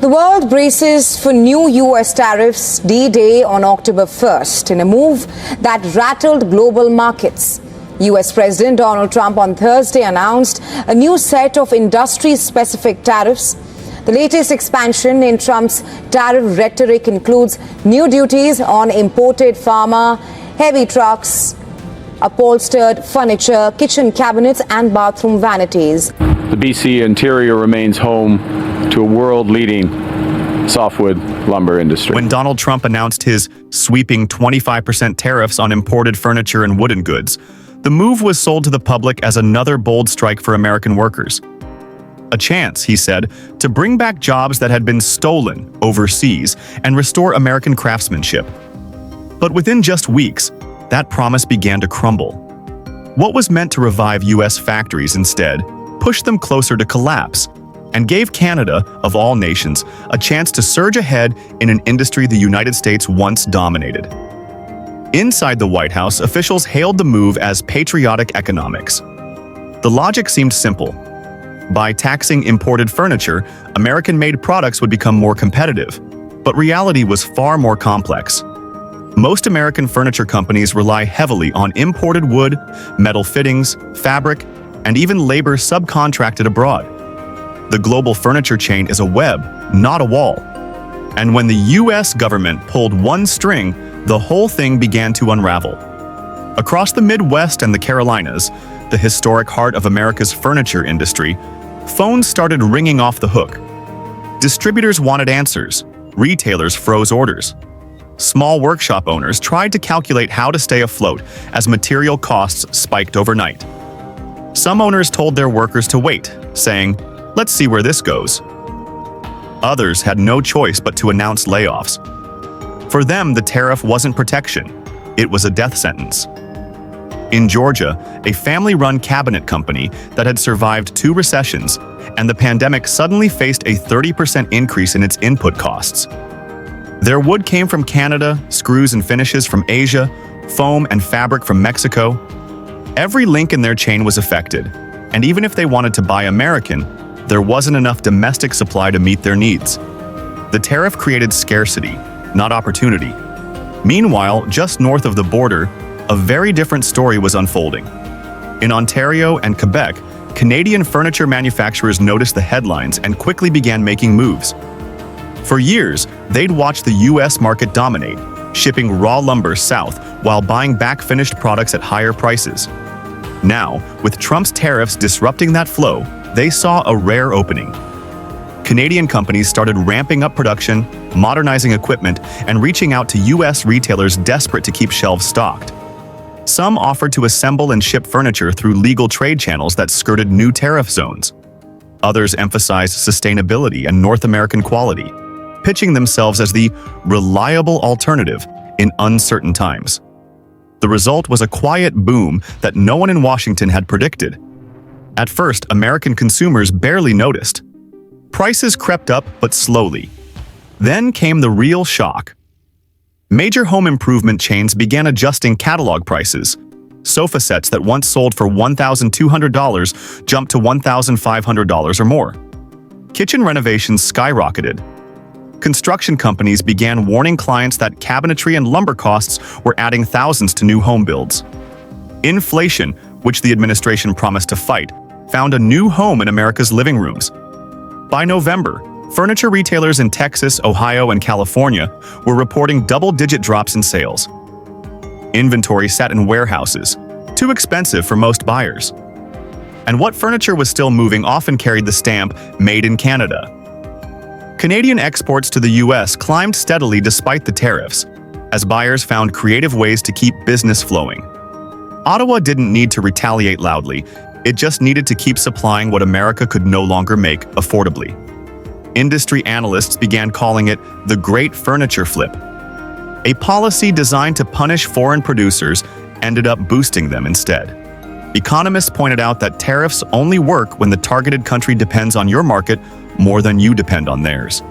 The world braces for new U.S. tariffs D-Day on October 1st in a move that rattled global markets. U.S. President Donald Trump on Thursday announced a new set of industry-specific tariffs. The latest expansion in Trump's tariff rhetoric includes new duties on imported pharma, heavy trucks, upholstered furniture, kitchen cabinets and bathroom vanities. The BC interior remains home to a world-leading softwood lumber industry. When Donald Trump announced his sweeping 25% tariffs on imported furniture and wooden goods, the move was sold to the public as another bold strike for American workers. A chance, he said, to bring back jobs that had been stolen overseas and restore American craftsmanship. But within just weeks, that promise began to crumble. What was meant to revive U.S. factories instead pushed them closer to collapse and gave Canada, of all nations, a chance to surge ahead in an industry the United States once dominated. Inside the White House, officials hailed the move as patriotic economics. The logic seemed simple. By taxing imported furniture, American-made products would become more competitive. But reality was far more complex. Most American furniture companies rely heavily on imported wood, metal fittings, fabric, and even labor subcontracted abroad. The global furniture chain is a web, not a wall. And when the U.S. government pulled one string, the whole thing began to unravel. Across the Midwest and the Carolinas, the historic heart of America's furniture industry, phones started ringing off the hook. Distributors wanted answers. Retailers froze orders. Small workshop owners tried to calculate how to stay afloat as material costs spiked overnight. Some owners told their workers to wait, saying, "Let's see where this goes." Others had no choice but to announce layoffs. For them, the tariff wasn't protection. It was a death sentence. In Georgia, a family-run cabinet company that had survived 2 recessions and the pandemic suddenly faced a 30% increase in its input costs. Their wood came from Canada, screws and finishes from Asia, foam and fabric from Mexico. Every link in their chain was affected, and even if they wanted to buy American, there wasn't enough domestic supply to meet their needs. The tariff created scarcity, not opportunity. Meanwhile, just north of the border, a very different story was unfolding. In Ontario and Quebec, Canadian furniture manufacturers noticed the headlines and quickly began making moves. For years, they'd watched the U.S. market dominate, shipping raw lumber south while buying back finished products at higher prices. Now, with Trump's tariffs disrupting that flow, they saw a rare opening. Canadian companies started ramping up production, modernizing equipment, and reaching out to U.S. retailers desperate to keep shelves stocked. Some offered to assemble and ship furniture through legal trade channels that skirted new tariff zones. Others emphasized sustainability and North American quality, pitching themselves as the reliable alternative in uncertain times. The result was a quiet boom that no one in Washington had predicted. At first, American consumers barely noticed. Prices crept up, but slowly. Then came the real shock. Major home improvement chains began adjusting catalog prices. Sofa sets that once sold for $1,200 jumped to $1,500 or more. Kitchen renovations skyrocketed. Construction companies began warning clients that cabinetry and lumber costs were adding thousands to new home builds. Inflation, which the administration promised to fight, found a new home in America's living rooms. By November, furniture retailers in Texas, Ohio, and California were reporting double-digit drops in sales. Inventory sat in warehouses, too expensive for most buyers. And what furniture was still moving often carried the stamp, "Made in Canada." Canadian exports to the U.S. climbed steadily despite the tariffs, as buyers found creative ways to keep business flowing. Ottawa didn't need to retaliate loudly, it just needed to keep supplying what America could no longer make affordably. Industry analysts began calling it the Great Furniture Flip. A policy designed to punish foreign producers ended up boosting them instead. Economists pointed out that tariffs only work when the targeted country depends on your market more than you depend on theirs.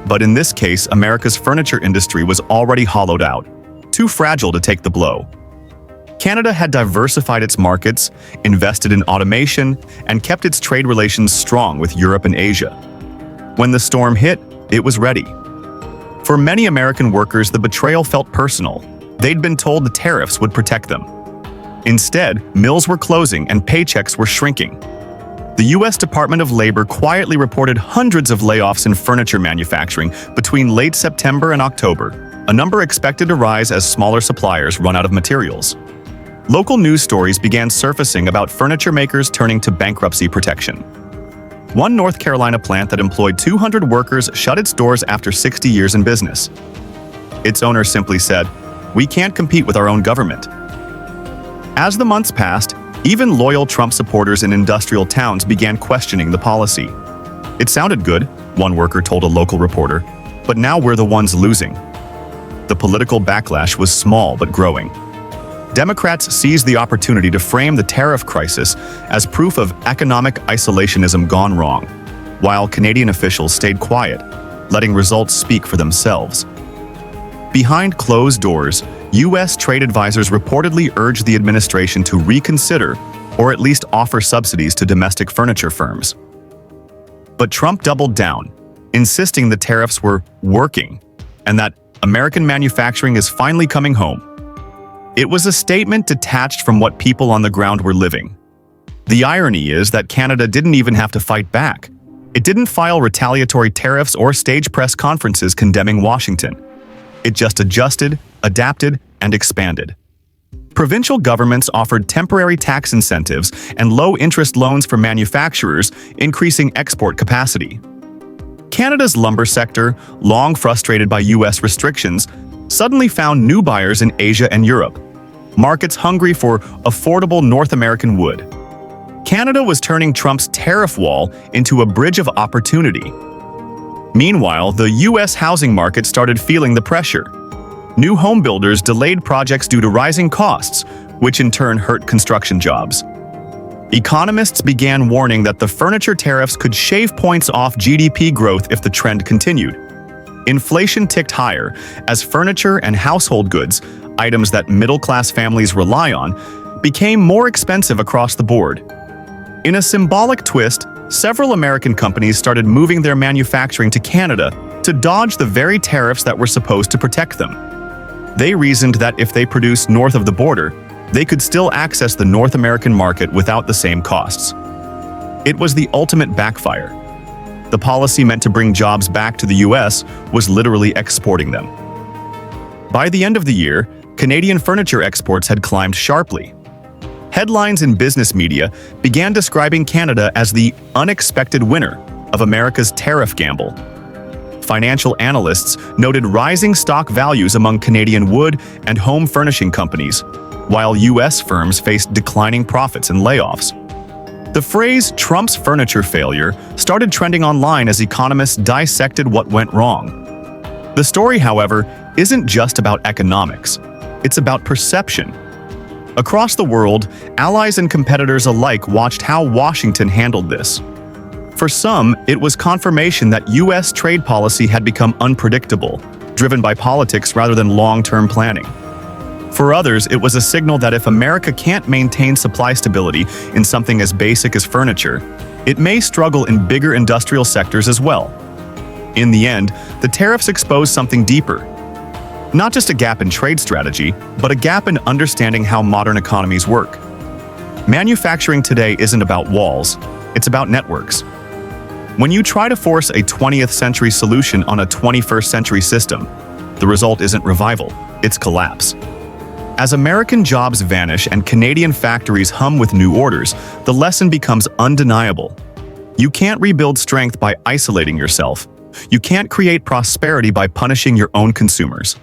But in this case, America's furniture industry was already hollowed out, too fragile to take the blow. Canada had diversified its markets, invested in automation, and kept its trade relations strong with Europe and Asia. When the storm hit, it was ready. For many American workers, the betrayal felt personal. They'd been told the tariffs would protect them. Instead, mills were closing and paychecks were shrinking. The U.S. Department of Labor quietly reported hundreds of layoffs in furniture manufacturing between late September and October, a number expected to rise as smaller suppliers run out of materials. Local news stories began surfacing about furniture makers turning to bankruptcy protection. One North Carolina plant that employed 200 workers shut its doors after 60 years in business. Its owner simply said, "We can't compete with our own government." As the months passed, even loyal Trump supporters in industrial towns began questioning the policy. "It sounded good," one worker told a local reporter, "but now we're the ones losing." The political backlash was small but growing. Democrats seized the opportunity to frame the tariff crisis as proof of economic isolationism gone wrong, while Canadian officials stayed quiet, letting results speak for themselves. Behind closed doors, U.S. trade advisors reportedly urged the administration to reconsider or at least offer subsidies to domestic furniture firms. But Trump doubled down, insisting the tariffs were working and that American manufacturing is finally coming home. It was a statement detached from what people on the ground were living. The irony is that Canada didn't even have to fight back. It didn't file retaliatory tariffs or stage press conferences condemning Washington. It just adjusted, adapted, and expanded. Provincial governments offered temporary tax incentives and low-interest loans for manufacturers, increasing export capacity. Canada's lumber sector, long frustrated by U.S. restrictions, suddenly found new buyers in Asia and Europe, markets hungry for affordable North American wood. Canada was turning Trump's tariff wall into a bridge of opportunity. Meanwhile, the U.S. housing market started feeling the pressure. New home builders delayed projects due to rising costs, which in turn hurt construction jobs. Economists began warning that the furniture tariffs could shave points off GDP growth if the trend continued. Inflation ticked higher as furniture and household goods, items that middle-class families rely on, became more expensive across the board. In a symbolic twist, several American companies started moving their manufacturing to Canada to dodge the very tariffs that were supposed to protect them. They reasoned that if they produced north of the border, they could still access the North American market without the same costs. It was the ultimate backfire. The policy meant to bring jobs back to the U.S. was literally exporting them. By the end of the year, Canadian furniture exports had climbed sharply. Headlines in business media began describing Canada as the unexpected winner of America's tariff gamble. Financial analysts noted rising stock values among Canadian wood and home furnishing companies, while U.S. firms faced declining profits and layoffs. The phrase "Trump's furniture failure" started trending online as economists dissected what went wrong. The story, however, isn't just about economics. It's about perception. Across the world, allies and competitors alike watched how Washington handled this. For some, it was confirmation that U.S. trade policy had become unpredictable, driven by politics rather than long-term planning. For others, it was a signal that if America can't maintain supply stability in something as basic as furniture, it may struggle in bigger industrial sectors as well. In the end, the tariffs exposed something deeper. Not just a gap in trade strategy, but a gap in understanding how modern economies work. Manufacturing today isn't about walls, it's about networks. When you try to force a 20th century solution on a 21st century system, the result isn't revival, it's collapse. As American jobs vanish and Canadian factories hum with new orders, the lesson becomes undeniable. You can't rebuild strength by isolating yourself. You can't create prosperity by punishing your own consumers.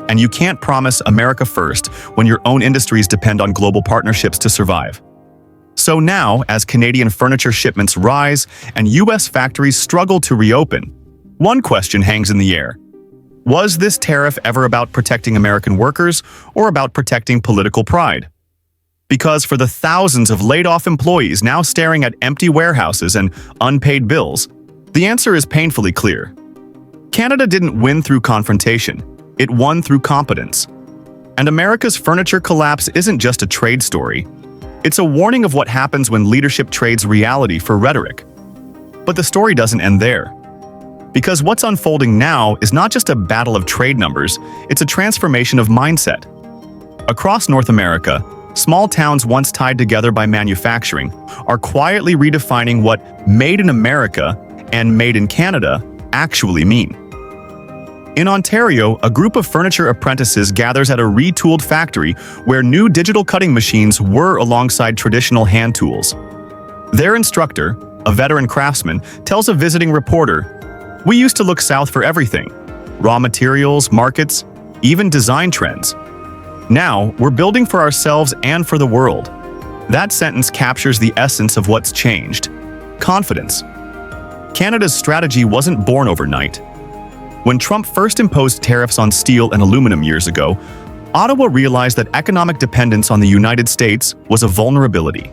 And you can't promise America first when your own industries depend on global partnerships to survive. So now, as Canadian furniture shipments rise and U.S. factories struggle to reopen, one question hangs in the air. Was this tariff ever about protecting American workers or about protecting political pride? Because for the thousands of laid-off employees now staring at empty warehouses and unpaid bills, the answer is painfully clear. Canada didn't win through confrontation. It won through competence. And America's furniture collapse isn't just a trade story. It's a warning of what happens when leadership trades reality for rhetoric. But the story doesn't end there. Because what's unfolding now is not just a battle of trade numbers, it's a transformation of mindset. Across North America, small towns once tied together by manufacturing are quietly redefining what "made in America" and "made in Canada" actually mean. In Ontario, a group of furniture apprentices gathers at a retooled factory where new digital cutting machines whir alongside traditional hand tools. Their instructor, a veteran craftsman, tells a visiting reporter, "We used to look south for everything: raw materials, markets, even design trends. Now, we're building for ourselves and for the world." That sentence captures the essence of what's changed: confidence. Canada's strategy wasn't born overnight. When Trump first imposed tariffs on steel and aluminum years ago, Ottawa realized that economic dependence on the United States was a vulnerability.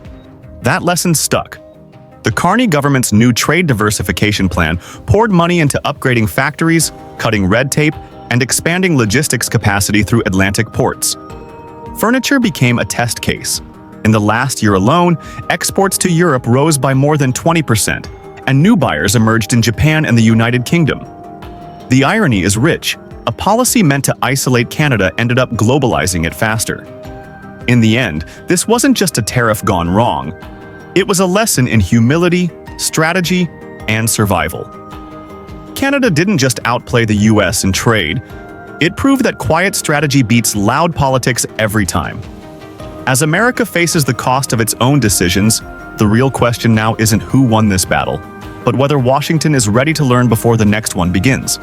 That lesson stuck. The Carney government's new trade diversification plan poured money into upgrading factories, cutting red tape, and expanding logistics capacity through Atlantic ports. Furniture became a test case. In the last year alone, exports to Europe rose by more than 20%, and new buyers emerged in Japan and the United Kingdom. The irony is rich. A policy meant to isolate Canada ended up globalizing it faster. In the end, this wasn't just a tariff gone wrong. It was a lesson in humility, strategy, and survival. Canada didn't just outplay the US in trade. It proved that quiet strategy beats loud politics every time. As America faces the cost of its own decisions, the real question now isn't who won this battle, but whether Washington is ready to learn before the next one begins.